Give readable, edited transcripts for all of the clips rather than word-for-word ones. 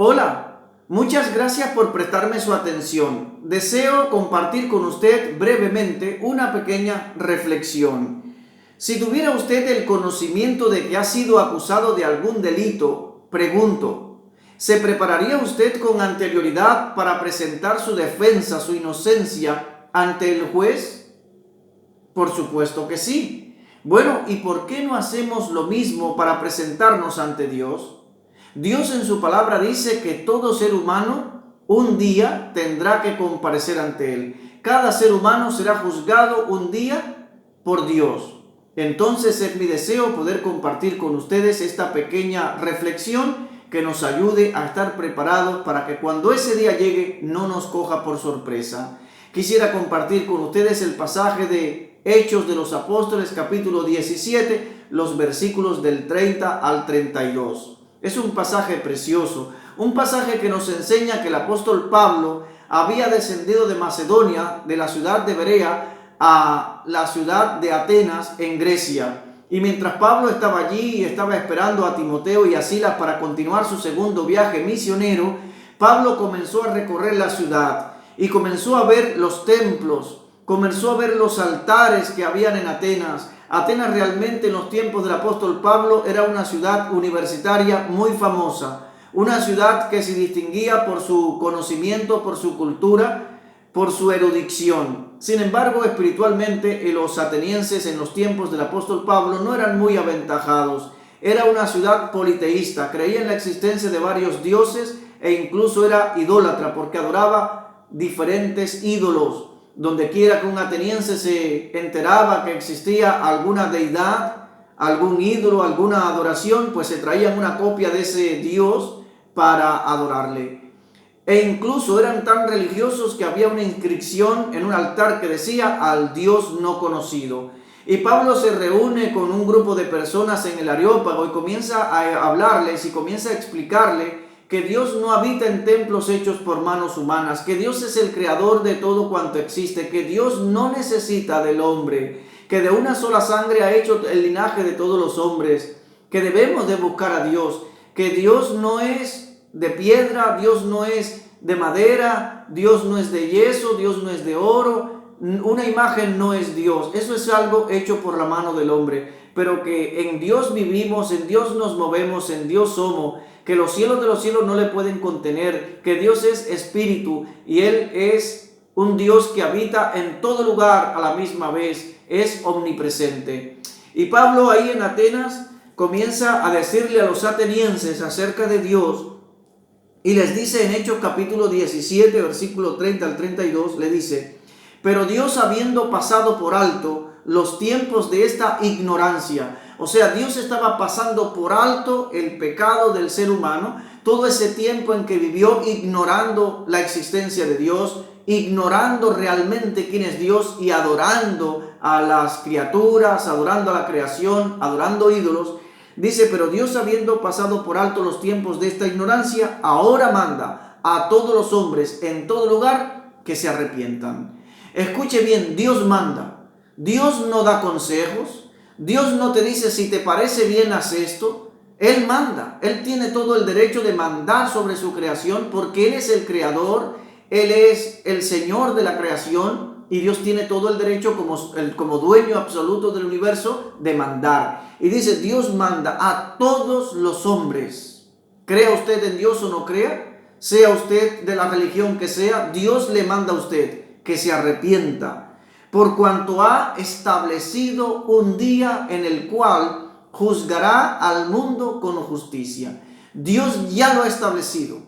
Hola, muchas gracias por prestarme su atención. Deseo compartir con usted brevemente una pequeña reflexión. Si tuviera usted el conocimiento de que ha sido acusado de algún delito, pregunto, ¿se prepararía usted con anterioridad para presentar su defensa, su inocencia, ante el juez? Por supuesto que sí. Bueno, ¿y por qué no hacemos lo mismo para presentarnos ante Dios? Dios en su palabra dice que todo ser humano un día tendrá que comparecer ante Él. Cada ser humano será juzgado un día por Dios. Entonces es mi deseo poder compartir con ustedes esta pequeña reflexión que nos ayude a estar preparados para que cuando ese día llegue no nos coja por sorpresa. Quisiera compartir con ustedes el pasaje de Hechos de los Apóstoles, capítulo 17, los versículos del 30 al 32. Es un pasaje precioso, un pasaje que nos enseña que el apóstol Pablo había descendido de Macedonia, de la ciudad de Berea, a la ciudad de Atenas, en Grecia. Y mientras Pablo estaba allí y estaba esperando a Timoteo y a Silas para continuar su segundo viaje misionero, Pablo comenzó a recorrer la ciudad y comenzó a ver los templos, comenzó a ver los altares que habían en Atenas. Atenas realmente en los tiempos del apóstol Pablo era una ciudad universitaria muy famosa, una ciudad que se distinguía por su conocimiento, por su cultura, por su erudición. Sin embargo, espiritualmente los atenienses en los tiempos del apóstol Pablo no eran muy aventajados. Era una ciudad politeísta, creía en la existencia de varios dioses e incluso era idólatra porque adoraba diferentes ídolos. Donde quiera que un ateniense se enteraba que existía alguna deidad, algún ídolo, alguna adoración, pues se traían una copia de ese Dios para adorarle. E incluso eran tan religiosos que había una inscripción en un altar que decía al Dios no conocido. Y Pablo se reúne con un grupo de personas en el Areópago y comienza a hablarles y comienza a explicarle que Dios no habita en templos hechos por manos humanas, que Dios es el creador de todo cuanto existe, que Dios no necesita del hombre, que de una sola sangre ha hecho el linaje de todos los hombres, que debemos de buscar a Dios, que Dios no es de piedra, Dios no es de madera, Dios no es de yeso, Dios no es de oro, una imagen no es Dios, eso es algo hecho por la mano del hombre, pero que en Dios vivimos, en Dios nos movemos, en Dios somos, que los cielos de los cielos no le pueden contener, que Dios es espíritu y Él es un Dios que habita en todo lugar a la misma vez, es omnipresente. Y Pablo ahí en Atenas comienza a decirle a los atenienses acerca de Dios y les dice en Hechos capítulo 17, versículo 30 al 32, le dice: pero Dios habiendo pasado por alto los tiempos de esta ignorancia, o sea, Dios estaba pasando por alto el pecado del ser humano, todo ese tiempo en que vivió ignorando la existencia de Dios, ignorando realmente quién es Dios y adorando a las criaturas, adorando a la creación, adorando ídolos. Dice, pero Dios habiendo pasado por alto los tiempos de esta ignorancia, ahora manda a todos los hombres en todo lugar que se arrepientan. Escuche bien, Dios manda. Dios no da consejos. Dios no te dice si te parece bien haz esto. Él manda. Él tiene todo el derecho de mandar sobre su creación porque Él es el creador. Él es el Señor de la creación y Dios tiene todo el derecho como dueño absoluto del universo de mandar. Y dice, Dios manda a todos los hombres. Crea usted en Dios o no crea, sea usted de la religión que sea, Dios le manda a usted que se arrepienta, por cuanto ha establecido un día en el cual juzgará al mundo con justicia. Dios ya lo ha establecido.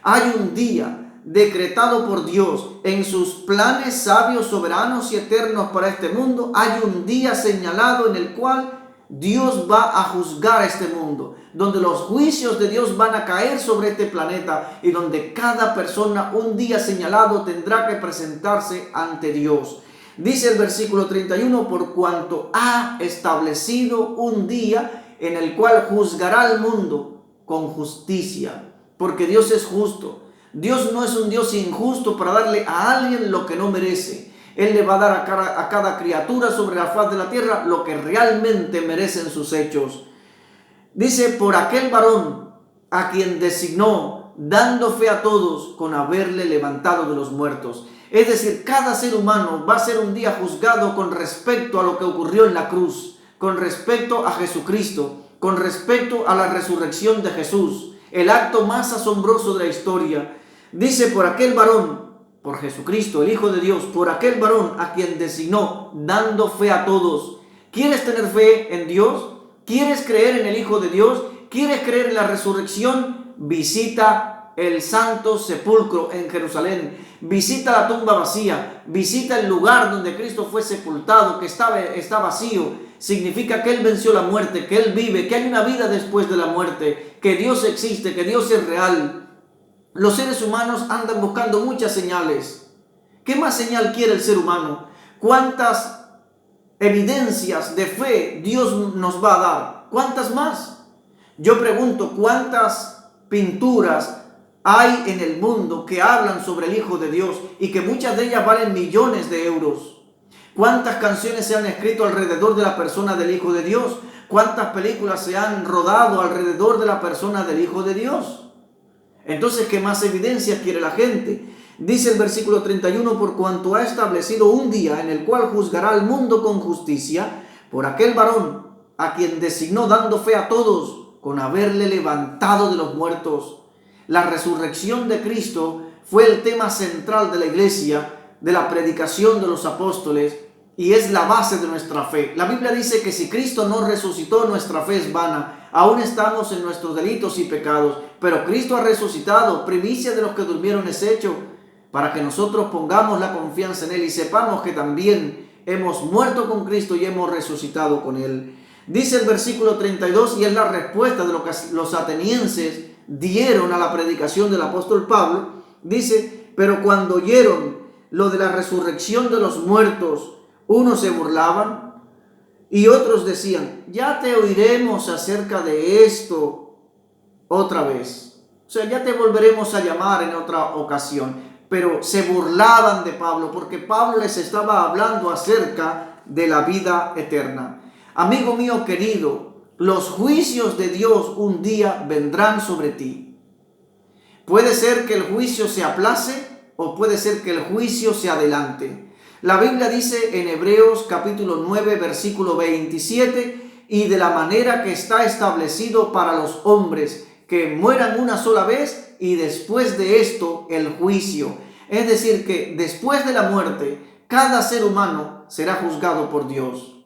Hay un día decretado por Dios en sus planes sabios, soberanos y eternos para este mundo. Hay un día señalado en el cual Dios va a juzgar a este mundo, donde los juicios de Dios van a caer sobre este planeta y donde cada persona un día señalado tendrá que presentarse ante Dios. Dice el versículo 31, por cuanto ha establecido un día en el cual juzgará al mundo con justicia, porque Dios es justo. Dios no es un Dios injusto para darle a alguien lo que no merece. Él le va a dar a cada criatura sobre la faz de la tierra lo que realmente merecen sus hechos. Dice, por aquel varón a quien designó dando fe a todos con haberle levantado de los muertos. Es decir, cada ser humano va a ser un día juzgado con respecto a lo que ocurrió en la cruz, con respecto a Jesucristo, con respecto a la resurrección de Jesús, el acto más asombroso de la historia. Dice, por aquel varón, por Jesucristo, el Hijo de Dios, por aquel varón a quien designó, dando fe a todos. ¿Quieres tener fe en Dios? ¿Quieres creer en el Hijo de Dios? ¿Quieres creer en la resurrección? Visita el santo sepulcro en Jerusalén. Visita la tumba vacía. Visita el lugar donde Cristo fue sepultado, que está vacío. Significa que Él venció la muerte, que Él vive, que hay una vida después de la muerte, que Dios existe, que Dios es real. Los seres humanos andan buscando muchas señales. ¿Qué más señal quiere el ser humano? ¿Cuántas evidencias de fe Dios nos va a dar? ¿Cuántas más? Yo pregunto, ¿cuántas pinturas hay en el mundo que hablan sobre el Hijo de Dios y que muchas de ellas valen millones de euros? ¿Cuántas canciones se han escrito alrededor de la persona del Hijo de Dios? ¿Cuántas películas se han rodado alrededor de la persona del Hijo de Dios? Entonces, ¿qué más evidencias quiere la gente? Dice el versículo 31, por cuanto ha establecido un día en el cual juzgará al mundo con justicia, por aquel varón a quien designó, dando fe a todos con haberle levantado de los muertos. La resurrección de Cristo fue el tema central de la iglesia, de la predicación de los apóstoles, y es la base de nuestra fe. La Biblia dice que si Cristo no resucitó, nuestra fe es vana. Aún estamos en nuestros delitos y pecados, pero Cristo ha resucitado. Primicia de los que durmieron es hecho, para que nosotros pongamos la confianza en Él y sepamos que también hemos muerto con Cristo y hemos resucitado con Él. Dice el versículo 32, y es la respuesta de lo que los atenienses dieron a la predicación del apóstol Pablo. Dice, pero cuando oyeron lo de la resurrección de los muertos, unos se burlaban y otros decían, ya te oiremos acerca de esto otra vez. O sea, ya te volveremos a llamar en otra ocasión. Pero se burlaban de Pablo porque Pablo les estaba hablando acerca de la vida eterna. Amigo mío querido, los juicios de Dios un día vendrán sobre ti. Puede ser que el juicio se aplace o puede ser que el juicio se adelante. La Biblia dice en Hebreos capítulo 9 versículo 27, y de la manera que está establecido para los hombres, que mueran una sola vez y después de esto el juicio. Es decir, que después de la muerte, cada ser humano será juzgado por Dios.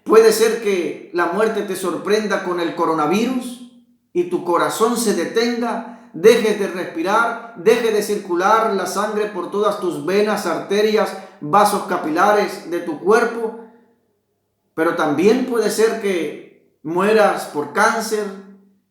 Puede ser que la muerte te sorprenda con el coronavirus y tu corazón se detenga, dejes de respirar, deje de circular la sangre por todas tus venas, arterias, vasos capilares de tu cuerpo. Pero también puede ser que mueras por cáncer,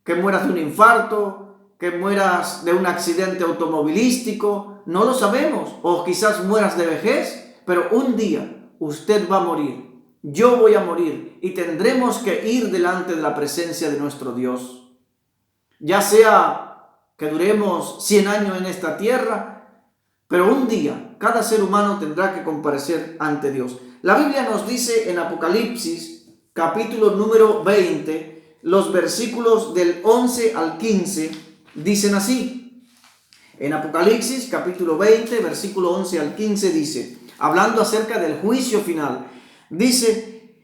que mueras de un infarto, que mueras de un accidente automovilístico, no lo sabemos, o quizás mueras de vejez, pero un día usted va a morir, yo voy a morir y tendremos que ir delante de la presencia de nuestro Dios. Ya sea que duremos 100 años en esta tierra, pero un día cada ser humano tendrá que comparecer ante Dios. La Biblia nos dice en Apocalipsis, capítulo número 20, los versículos del 11 al 15, dicen así. En Apocalipsis, capítulo 20, versículo 11 al 15 dice, hablando acerca del juicio final, dice,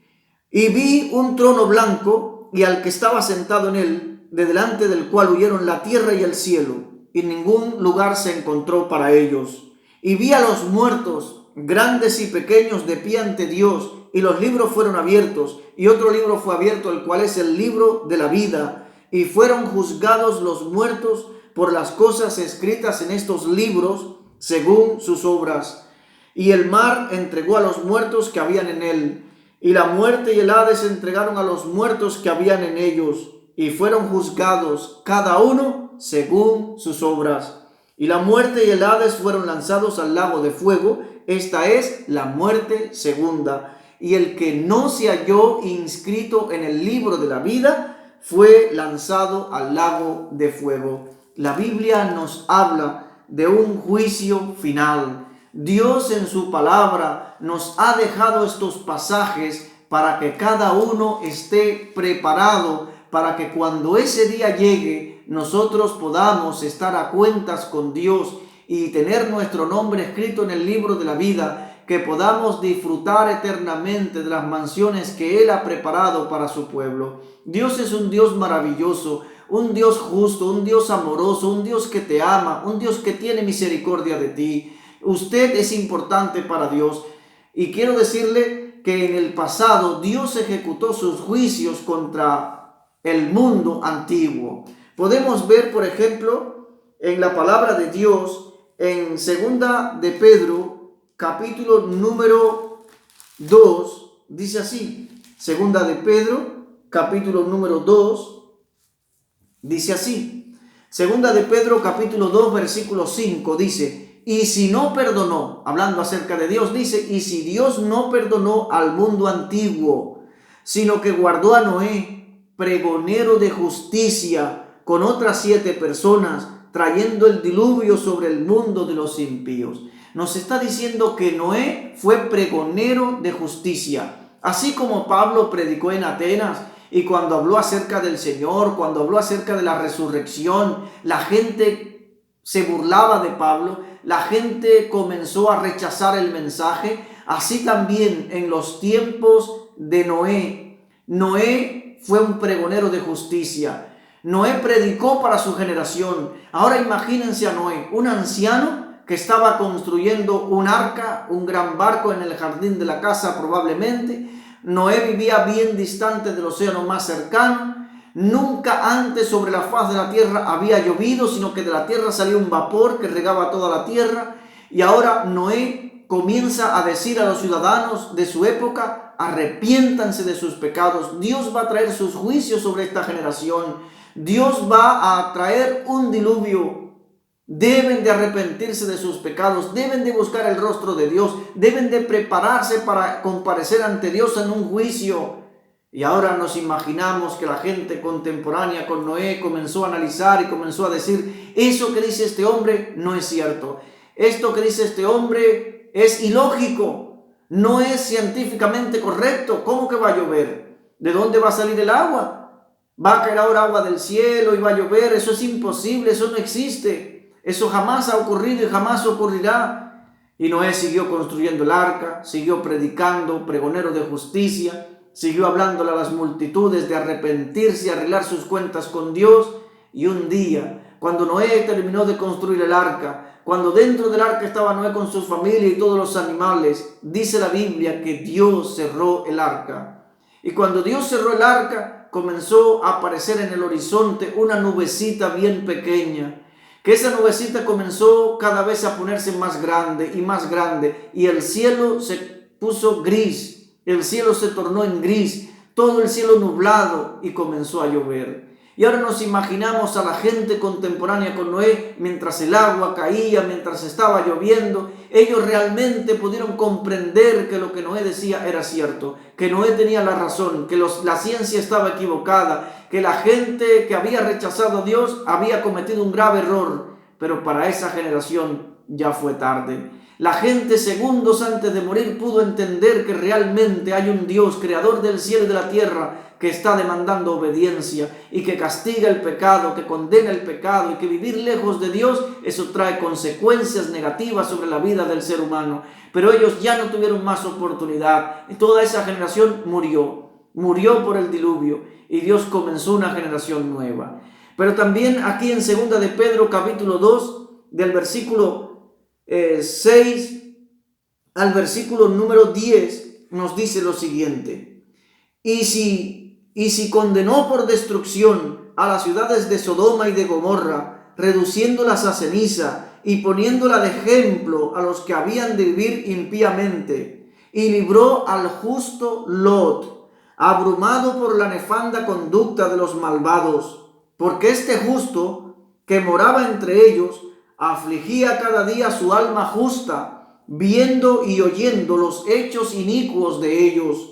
y vi un trono blanco y al que estaba sentado en él, de delante del cual huyeron la tierra y el cielo, y ningún lugar se encontró para ellos. Y vi a los muertos, grandes y pequeños, de pie ante Dios, y los libros fueron abiertos, y otro libro fue abierto, el cual es el libro de la vida, y fueron juzgados los muertos por las cosas escritas en estos libros, según sus obras. Y el mar entregó a los muertos que habían en él, y la muerte y el Hades entregaron a los muertos que habían en ellos, y fueron juzgados cada uno según sus obras. Y la muerte y el Hades fueron lanzados al lago de fuego. Esta es la muerte segunda. Y el que no se halló inscrito en el libro de la vida fue lanzado al lago de fuego. La Biblia nos habla de un juicio final. Dios en su palabra nos ha dejado estos pasajes para que cada uno esté preparado, para que cuando ese día llegue nosotros podamos estar a cuentas con Dios y tener nuestro nombre escrito en el libro de la vida, que podamos disfrutar eternamente de las mansiones que Él ha preparado para su pueblo. Dios es un Dios maravilloso, un Dios justo, un Dios amoroso, un Dios que te ama, un Dios que tiene misericordia de ti. Usted es importante para Dios. Y quiero decirle que en el pasado Dios ejecutó sus juicios contra el mundo antiguo. Podemos ver, por ejemplo, en la palabra de Dios, en segunda de Pedro, capítulo número 2, dice así. Segunda de Pedro, capítulo número 2, dice así. Segunda de Pedro, capítulo 2, versículo 5, dice: y si no perdonó, hablando acerca de Dios, dice, y si Dios no perdonó al mundo antiguo, sino que guardó a Noé, pregonero de justicia, con otras 7 personas, trayendo el diluvio sobre el mundo de los impíos. Nos está diciendo que Noé fue pregonero de justicia, así como Pablo predicó en Atenas. Y cuando habló acerca del Señor, cuando habló acerca de la resurrección, la gente se burlaba de Pablo, la gente comenzó a rechazar el mensaje. Así también en los tiempos de Noé. Noé fue un pregonero de justicia. Noé predicó para su generación. Ahora imagínense a Noé, un anciano que estaba construyendo un arca, un gran barco en el jardín de la casa probablemente. Noé vivía bien distante del océano más cercano. Nunca antes sobre la faz de la tierra había llovido, sino que de la tierra salía un vapor que regaba toda la tierra. Y ahora Noé comienza a decir a los ciudadanos de su época: arrepiéntanse de sus pecados. Dios va a traer sus juicios sobre esta generación. Dios va a traer un diluvio. Deben de arrepentirse de sus pecados, deben de buscar el rostro de Dios, deben de prepararse para comparecer ante Dios en un juicio. Y ahora nos imaginamos que la gente contemporánea con Noé comenzó a analizar y comenzó a decir: eso que dice este hombre no es cierto, esto que dice este hombre es ilógico, no es científicamente correcto. ¿Cómo que va a llover? ¿De dónde va a salir el agua? ¿Va a caer ahora agua del cielo y va a llover? Eso es imposible, eso no existe. Eso jamás ha ocurrido y jamás ocurrirá. Y Noé siguió construyendo el arca, siguió predicando, pregonero de justicia, siguió hablándole a las multitudes de arrepentirse y arreglar sus cuentas con Dios. Y un día, cuando Noé terminó de construir el arca, cuando dentro del arca estaba Noé con su familia y todos los animales, dice la Biblia que Dios cerró el arca. Y cuando Dios cerró el arca, comenzó a aparecer en el horizonte una nubecita bien pequeña, que esa nubecita comenzó cada vez a ponerse más grande, y el cielo se puso gris, el cielo se tornó en gris, todo el cielo nublado, y comenzó a llover. Y ahora nos imaginamos a la gente contemporánea con Noé, mientras el agua caía, mientras estaba lloviendo. Ellos realmente pudieron comprender que lo que Noé decía era cierto, que Noé tenía la razón, que la ciencia estaba equivocada, que la gente que había rechazado a Dios había cometido un grave error. Pero para esa generación ya fue tarde. La gente segundos antes de morir pudo entender que realmente hay un Dios, creador del cielo y de la tierra, que está demandando obediencia y que castiga el pecado, que condena el pecado, y que vivir lejos de Dios, eso trae consecuencias negativas sobre la vida del ser humano. Pero ellos ya no tuvieron más oportunidad. Y toda esa generación murió por el diluvio, y Dios comenzó una generación nueva. Pero también aquí en segunda de Pedro capítulo 2, del versículo 6 al versículo número 10, nos dice lo siguiente: y si condenó por destrucción a las ciudades de Sodoma y de Gomorra, reduciéndolas a ceniza y poniéndola de ejemplo a los que habían de vivir impíamente, y libró al justo Lot, abrumado por la nefanda conducta de los malvados, porque este justo que moraba entre ellos afligía cada día su alma justa, viendo y oyendo los hechos inicuos de ellos.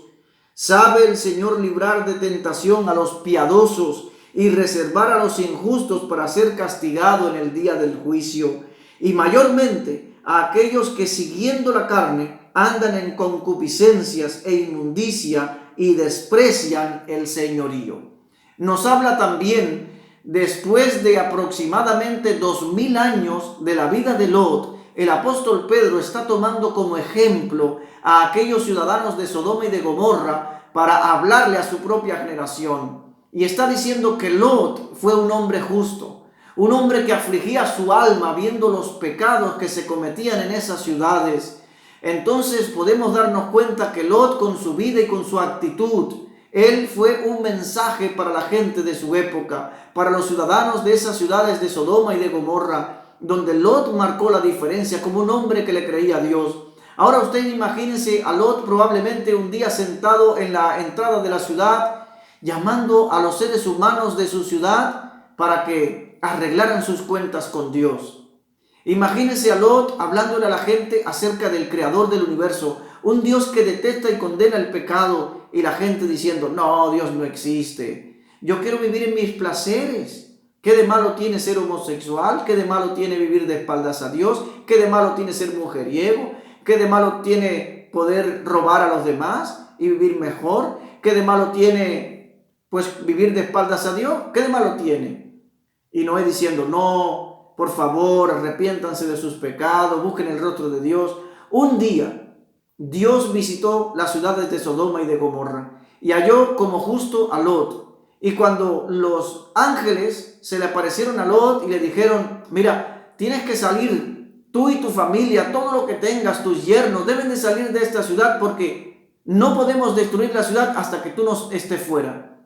Sabe el Señor librar de tentación a los piadosos y reservar a los injustos para ser castigado en el día del juicio, y mayormente a aquellos que siguiendo la carne andan en concupiscencias e inmundicia y desprecian el señorío. Nos habla también después de aproximadamente 2000 años de la vida de Lot, el apóstol Pedro está tomando como ejemplo a aquellos ciudadanos de Sodoma y de Gomorra para hablarle a su propia generación. Y está diciendo que Lot fue un hombre justo, un hombre que afligía su alma viendo los pecados que se cometían en esas ciudades. Entonces podemos darnos cuenta que Lot, con su vida y con su actitud, él fue un mensaje para la gente de su época, para los ciudadanos de esas ciudades de Sodoma y de Gomorra, donde Lot marcó la diferencia como un hombre que le creía a Dios. Ahora usted imagínense a Lot probablemente un día sentado en la entrada de la ciudad, llamando a los seres humanos de su ciudad para que arreglaran sus cuentas con Dios. Imagínense a Lot hablándole a la gente acerca del creador del universo, un Dios que detesta y condena el pecado, y la gente diciendo: no, Dios no existe, yo quiero vivir en mis placeres. ¿Qué de malo tiene ser homosexual? ¿Qué de malo tiene vivir de espaldas a Dios? ¿Qué de malo tiene ser mujeriego? ¿Qué de malo tiene poder robar a los demás y vivir mejor? ¿Qué de malo tiene pues vivir de espaldas a Dios? ¿Qué de malo tiene? Y Noé diciendo: no, por favor, arrepiéntanse de sus pecados, busquen el rostro de Dios. Un día Dios visitó las ciudades de Sodoma y de Gomorra y halló como justo a Lot. Y cuando los ángeles se le aparecieron a Lot y le dijeron: mira, tienes que salir, tú y tu familia, todo lo que tengas, tus yernos, deben de salir de esta ciudad porque no podemos destruir la ciudad hasta que tú no estés fuera.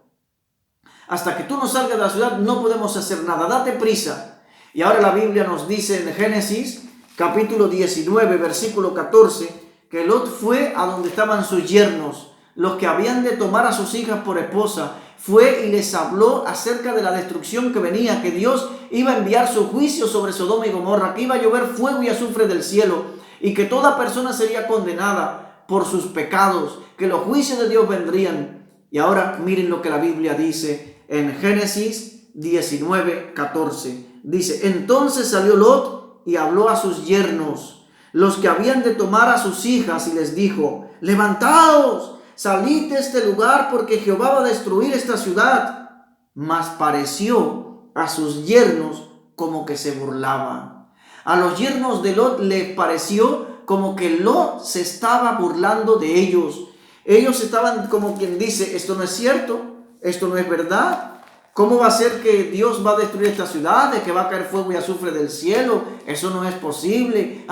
Hasta que tú no salgas de la ciudad no podemos hacer nada, date prisa. Y ahora la Biblia nos dice en Génesis capítulo 19, versículo 14, que Lot fue a donde estaban sus yernos, los que habían de tomar a sus hijas por esposa. Fue y les habló acerca de la destrucción que venía, que Dios iba a enviar su juicio sobre Sodoma y Gomorra, que iba a llover fuego y azufre del cielo, y que toda persona sería condenada por sus pecados, que los juicios de Dios vendrían. Y ahora miren lo que la Biblia dice en Génesis 19, 14. Dice: entonces salió Lot y habló a sus yernos, los que habían de tomar a sus hijas, y les dijo: levantaos, salid de este lugar, porque Jehová va a destruir esta ciudad. Mas pareció a sus yernos como que se burlaba. A los yernos de Lot les pareció como que Lot se estaba burlando de ellos. Ellos estaban como quien dice: esto no es cierto, esto no es verdad. ¿Cómo va a ser que Dios va a destruir esta ciudad? ¿De que va a caer fuego y azufre del cielo? Eso no es posible.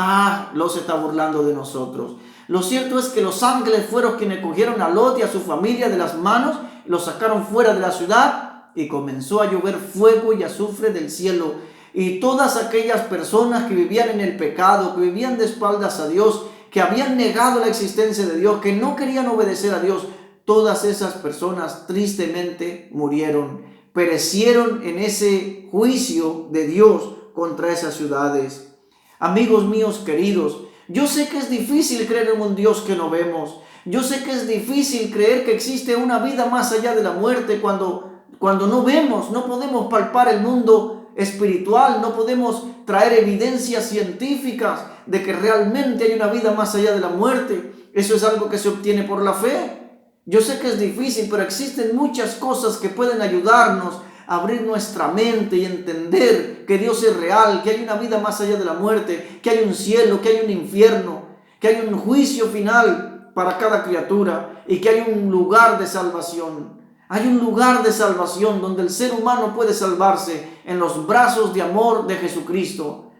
Lot se está burlando de nosotros. Lo cierto es que los ángeles fueron quienes cogieron a Lot y a su familia de las manos, los sacaron fuera de la ciudad y comenzó a llover fuego y azufre del cielo. Y todas aquellas personas que vivían en el pecado, que vivían de espaldas a Dios, que habían negado la existencia de Dios, que no querían obedecer a Dios, todas esas personas tristemente murieron. Perecieron en ese juicio de Dios contra esas ciudades. Amigos míos queridos, yo sé que es difícil creer en un Dios que no vemos. Yo sé que es difícil creer que existe una vida más allá de la muerte cuando no vemos, no podemos palpar el mundo espiritual, no podemos traer evidencias científicas de que realmente hay una vida más allá de la muerte. Eso es algo que se obtiene por la fe. Yo sé que es difícil, pero existen muchas cosas que pueden ayudarnos a abrir nuestra mente y entender que Dios es real, que hay una vida más allá de la muerte, que hay un cielo, que hay un infierno, que hay un juicio final para cada criatura y que hay un lugar de salvación. Hay un lugar de salvación donde el ser humano puede salvarse en los brazos de amor de Jesucristo.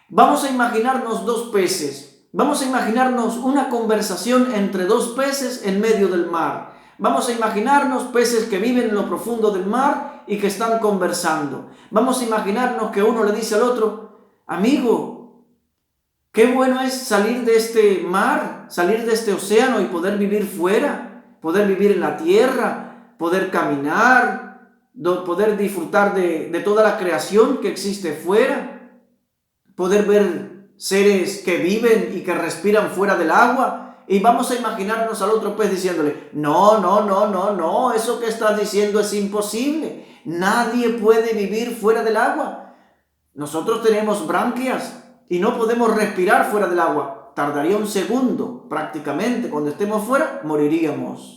Vamos a imaginarnos dos peces. Vamos a imaginarnos una conversación entre dos peces en medio del mar. Vamos a imaginarnos peces que viven en lo profundo del mar y que están conversando. Vamos a imaginarnos que uno le dice al otro: amigo, qué bueno es salir de este mar, salir de este océano y poder vivir fuera, poder vivir en la tierra, poder caminar, poder disfrutar de toda la creación que existe fuera, poder ver seres que viven y que respiran fuera del agua. Y vamos a imaginarnos al otro pez diciéndole: no, eso que estás diciendo es imposible. Nadie puede vivir fuera del agua. Nosotros tenemos branquias y no podemos respirar fuera del agua. Tardaría un segundo prácticamente. Cuando estemos fuera, moriríamos.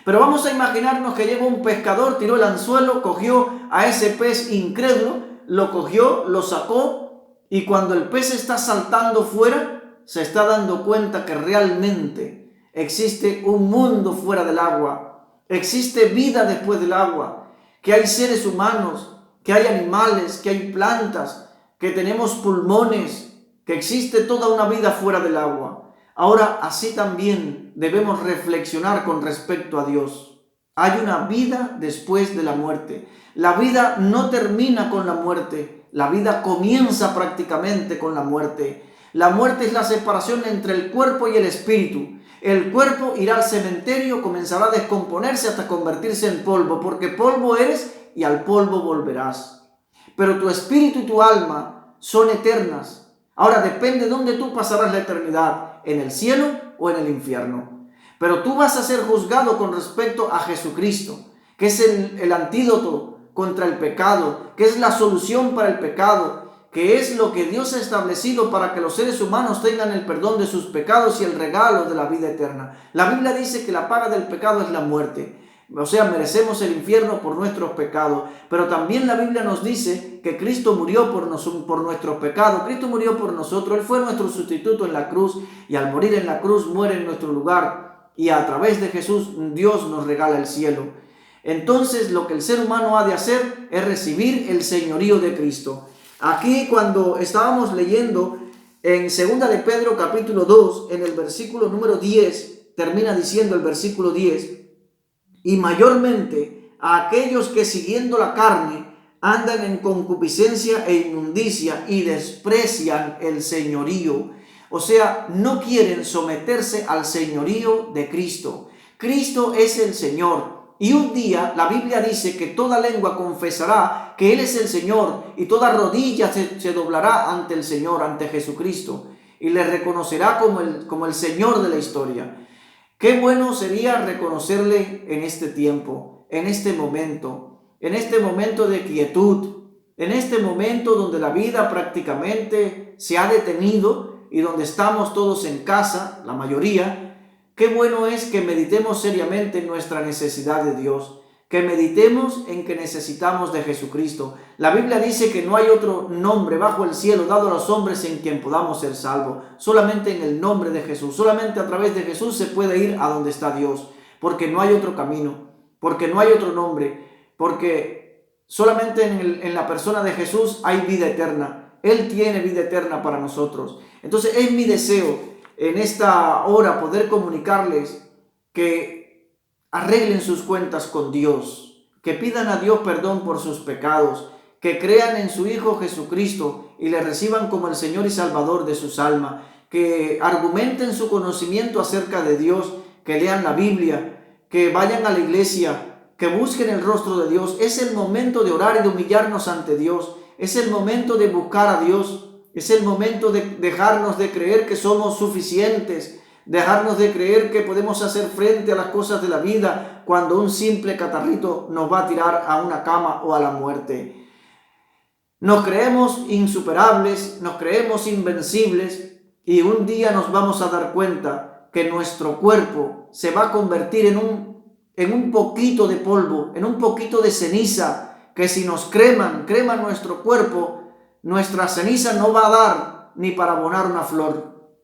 Pero vamos a imaginarnos que llegó un pescador, tiró el anzuelo, cogió a ese pez incrédulo, lo cogió, lo sacó, y cuando el pez está saltando fuera, se está dando cuenta que realmente existe un mundo fuera del agua, existe vida después del agua, que hay seres humanos, que hay animales, que hay plantas, que tenemos pulmones, que existe toda una vida fuera del agua. Ahora, así también debemos reflexionar con respecto a Dios. Hay una vida después de la muerte. La vida no termina con la muerte. La vida comienza prácticamente con la muerte. La muerte es la separación entre el cuerpo y el espíritu. El cuerpo irá al cementerio, comenzará a descomponerse hasta convertirse en polvo, porque polvo eres y al polvo volverás. Pero tu espíritu y tu alma son eternas. Ahora depende de dónde tú pasarás la eternidad, en el cielo o en el infierno. Pero tú vas a ser juzgado con respecto a Jesucristo, que es el antídoto contra el pecado, que es la solución para el pecado, que es lo que Dios ha establecido para que los seres humanos tengan el perdón de sus pecados y el regalo de la vida eterna. La Biblia dice que la paga del pecado es la muerte. O sea, merecemos el infierno por nuestros pecados. Pero también la Biblia nos dice que Cristo murió por nuestros pecados. Cristo murió por nosotros. Él fue nuestro sustituto en la cruz. Y al morir en la cruz muere en nuestro lugar. Y a través de Jesús Dios nos regala el cielo. Entonces lo que el ser humano ha de hacer es recibir el señorío de Cristo. Aquí cuando estábamos leyendo en 2 de Pedro capítulo 2, en el versículo número 10, termina diciendo el versículo 10, y mayormente a aquellos que siguiendo la carne andan en concupiscencia e inmundicia y desprecian el señorío. O sea, no quieren someterse al señorío de Cristo. Cristo es el Señor. Y un día la Biblia dice que toda lengua confesará que Él es el Señor y toda rodilla se doblará ante el Señor, ante Jesucristo, y le reconocerá como el Señor de la historia. Qué bueno sería reconocerle en este tiempo, en este momento de quietud, en este momento donde la vida prácticamente se ha detenido y donde estamos todos en casa, la mayoría. Qué bueno es que meditemos seriamente en nuestra necesidad de Dios, que meditemos en que necesitamos de Jesucristo. La Biblia dice que no hay otro nombre bajo el cielo dado a los hombres en quien podamos ser salvos. Solamente en el nombre de Jesús, solamente a través de Jesús se puede ir a donde está Dios, porque no hay otro camino, porque no hay otro nombre, porque solamente en la persona de Jesús hay vida eterna. Él tiene vida eterna para nosotros. Entonces es mi deseo en esta hora poder comunicarles que arreglen sus cuentas con Dios, que pidan a Dios perdón por sus pecados, que crean en su Hijo Jesucristo y le reciban como el Señor y Salvador de sus almas, que argumenten su conocimiento acerca de Dios, que lean la Biblia, que vayan a la iglesia, que busquen el rostro de Dios. Es el momento de orar y de humillarnos ante Dios, es el momento de buscar a Dios. Es el momento de dejarnos de creer que somos suficientes, dejarnos de creer que podemos hacer frente a las cosas de la vida cuando un simple catarrito nos va a tirar a una cama o a la muerte. Nos creemos insuperables, nos creemos invencibles y un día nos vamos a dar cuenta que nuestro cuerpo se va a convertir en un poquito de polvo, en un poquito de ceniza, que si nos creman nuestro cuerpo, nuestra ceniza no va a dar ni para abonar una flor.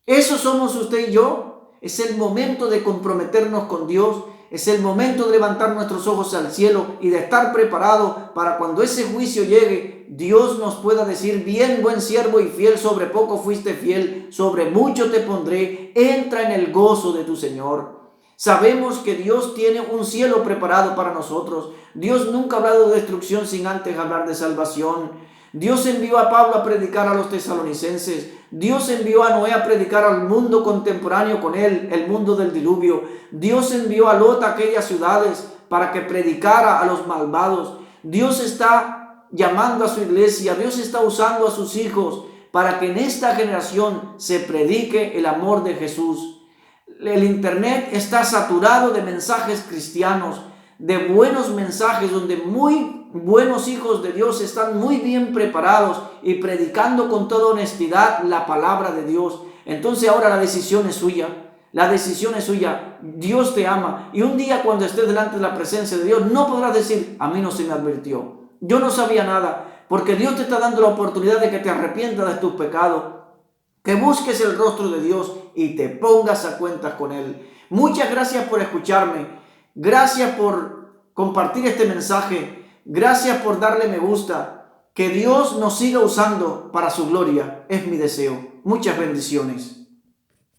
Eso somos usted y yo. Es el momento de comprometernos con Dios. Es el momento de levantar nuestros ojos al cielo y de estar preparados para cuando ese juicio llegue, Dios nos pueda decir: bien, buen siervo y fiel, sobre poco fuiste fiel, sobre mucho te pondré, entra en el gozo de tu Señor. Sabemos que Dios tiene un cielo preparado para nosotros. Dios nunca ha hablado de destrucción sin antes hablar de salvación. Dios envió a Pablo a predicar a los tesalonicenses. Dios envió a Noé a predicar al mundo contemporáneo con él, el mundo del diluvio. Dios envió a Lot a aquellas ciudades para que predicara a los malvados. Dios está llamando a su iglesia, Dios está usando a sus hijos para que en esta generación se predique el amor de Jesús. El internet está saturado de mensajes cristianos, de buenos mensajes donde muy buenos hijos de Dios están muy bien preparados y predicando con toda honestidad la palabra de Dios. Entonces ahora la decisión es suya. La decisión es suya. Dios te ama. Y un día cuando estés delante de la presencia de Dios, no podrás decir, a mí no se me advirtió. Yo no sabía nada. Porque Dios te está dando la oportunidad de que te arrepientas de tus pecados, que busques el rostro de Dios y te pongas a cuentas con Él. Muchas gracias por escucharme. Gracias por compartir este mensaje. Gracias por darle me gusta. Que Dios nos siga usando para su gloria. Es mi deseo. Muchas bendiciones.